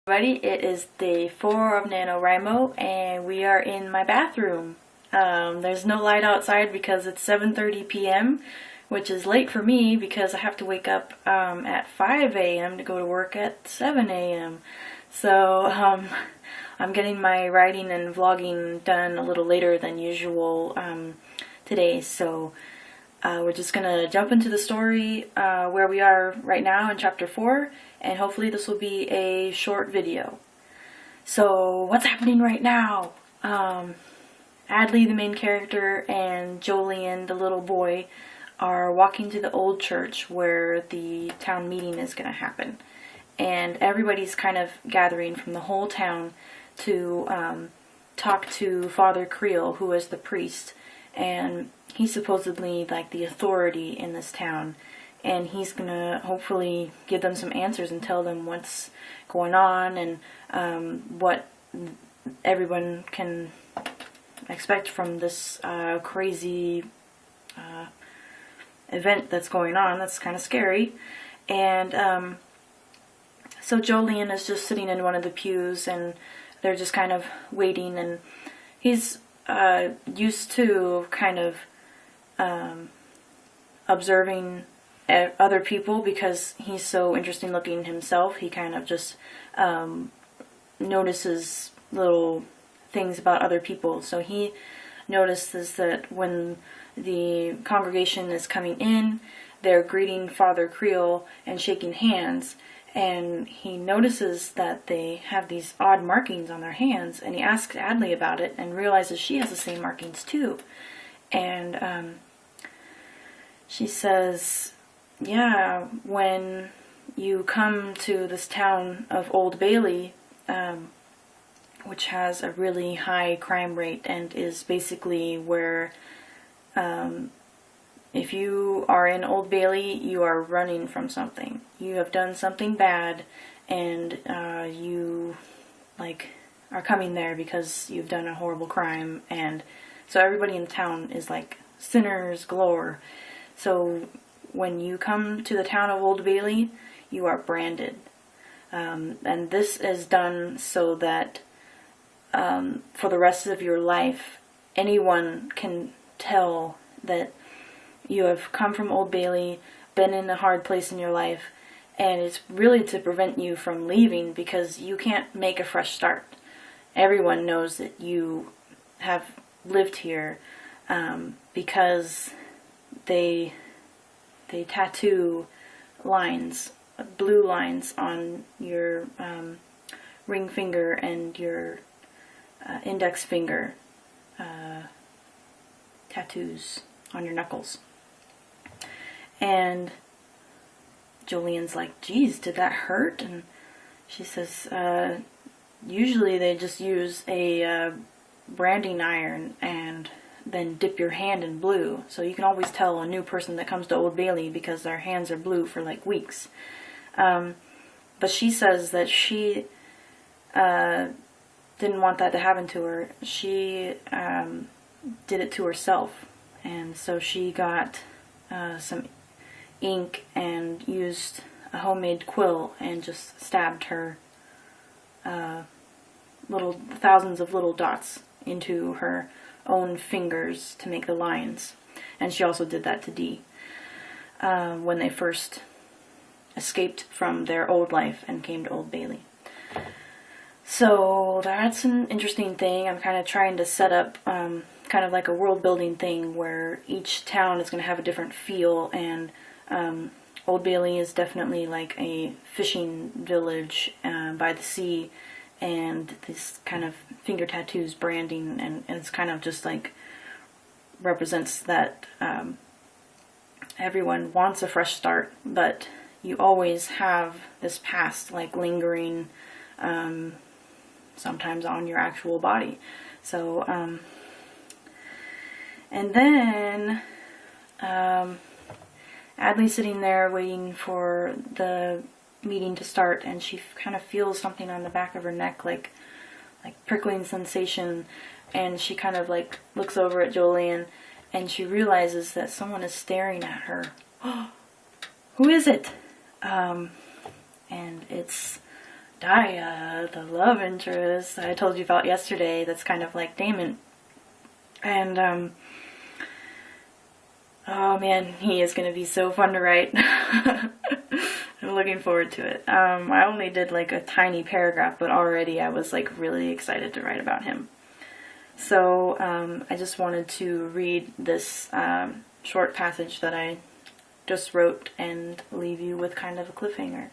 Everybody, it is day 4 of NaNoWriMo and we are in my bathroom. There's no light outside because it's 7:30 p.m. which is late for me because I have to wake up at 5 a.m. to go to work at 7 a.m. So I'm getting my writing and vlogging done a little later than usual today. So we're just gonna jump into the story where we are right now in chapter 4, and hopefully this will be a short video. So what's happening right now? Adley, the main character, and Jolien, the little boy, are walking to the old church where the town meeting is gonna happen. And everybody's kind of gathering from the whole town to talk to Father Creel, who is the priest, and he's supposedly like the authority in this town, and he's gonna hopefully give them some answers and tell them what's going on and what everyone can expect from this crazy event that's going on. That's kind of scary. And so Jolien is just sitting in one of the pews, and they're just kind of waiting, and he's used to kind of observing other people because he's so interesting looking himself. He kind of just notices little things about other people. So he notices that when the congregation is coming in, they're greeting Father Creel and shaking hands, and he notices that they have these odd markings on their hands, and he asks Adley about it and realizes she has the same markings too. And she says, yeah, when you come to this town of Old Bailey, which has a really high crime rate and is basically where if you are in Old Bailey, you are running from something. You have done something bad, and you are coming there because you've done a horrible crime, and so everybody in the town is like sinners galore. So when you come to the town of Old Bailey, you are branded, and this is done so that for the rest of your life, anyone can tell that you have come from Old Bailey, been in a hard place in your life, and it's really to prevent you from leaving because you can't make a fresh start. Everyone knows that you have lived here because they tattoo lines, blue lines, on your ring finger and your index finger, tattoos on your knuckles. And Jolien's like, geez, did that hurt? And she says, usually they just use a branding iron and then dip your hand in blue. So you can always tell a new person that comes to Old Bailey because their hands are blue for like weeks. But she says that she didn't want that to happen to her. She did it to herself. And so she got some ink and used a homemade quill and just stabbed her thousands of little dots into her own fingers to make the lines. And she also did that to Dee when they first escaped from their old life and came to Old Bailey. So that's an interesting thing. I'm kind of trying to set up kind of like a world building thing where each town is going to have a different feel, and Old Bailey is definitely like a fishing village by the sea, and this kind of finger tattoos, branding, and it's kind of just like represents that everyone wants a fresh start, but you always have this past like lingering sometimes on your actual body. So and then Adley's sitting there waiting for the meeting to start, and she kind of feels something on the back of her neck, like prickling sensation, and she kind of like looks over at Jolien, and she realizes that someone is staring at her. Who is it? And it's Daya, the love interest I told you about yesterday, that's kind of like Damon. And, oh man, he is going to be so fun to write. I'm looking forward to it. I only did like a tiny paragraph, but already I was like really excited to write about him. So I just wanted to read this short passage that I just wrote and leave you with kind of a cliffhanger.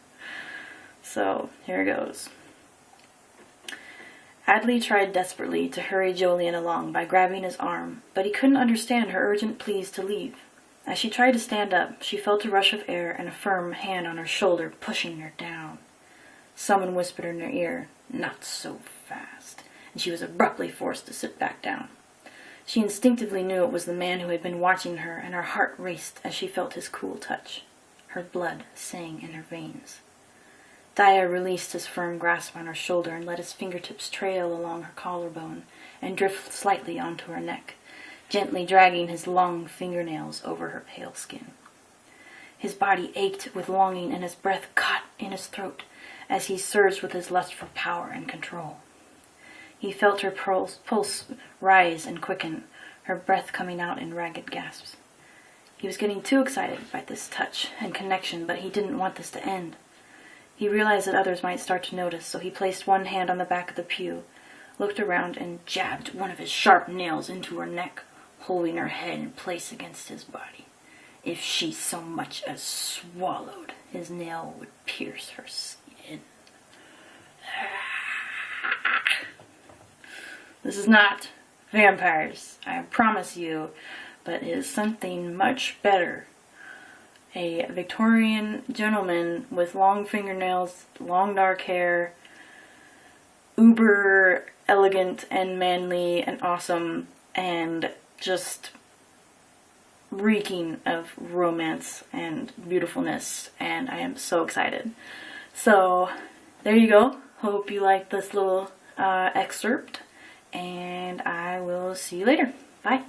So here goes. Adley tried desperately to hurry Jolyon along by grabbing his arm, but he couldn't understand her urgent pleas to leave. As she tried to stand up, she felt a rush of air and a firm hand on her shoulder pushing her down. Someone whispered in her ear, "Not so fast," and she was abruptly forced to sit back down. She instinctively knew it was the man who had been watching her, and her heart raced as she felt his cool touch. Her blood sang in her veins. Daya released his firm grasp on her shoulder and let his fingertips trail along her collarbone and drift slightly onto her neck, gently dragging his long fingernails over her pale skin. His body ached with longing and his breath caught in his throat as he surged with his lust for power and control. He felt her pulse rise and quicken, her breath coming out in ragged gasps. He was getting too excited by this touch and connection, but he didn't want this to end. He realized that others might start to notice, so he placed one hand on the back of the pew, looked around, and jabbed one of his sharp nails into her neck, holding her head in place against his body. If she so much as swallowed, his nail would pierce her skin. This is not vampires, I promise you, but it is something much better. A Victorian gentleman with long fingernails, long dark hair, uber elegant and manly and awesome, and just reeking of romance and beautifulness, and I am so excited. So there you go. Hope you liked this little excerpt, and I will see you later. Bye.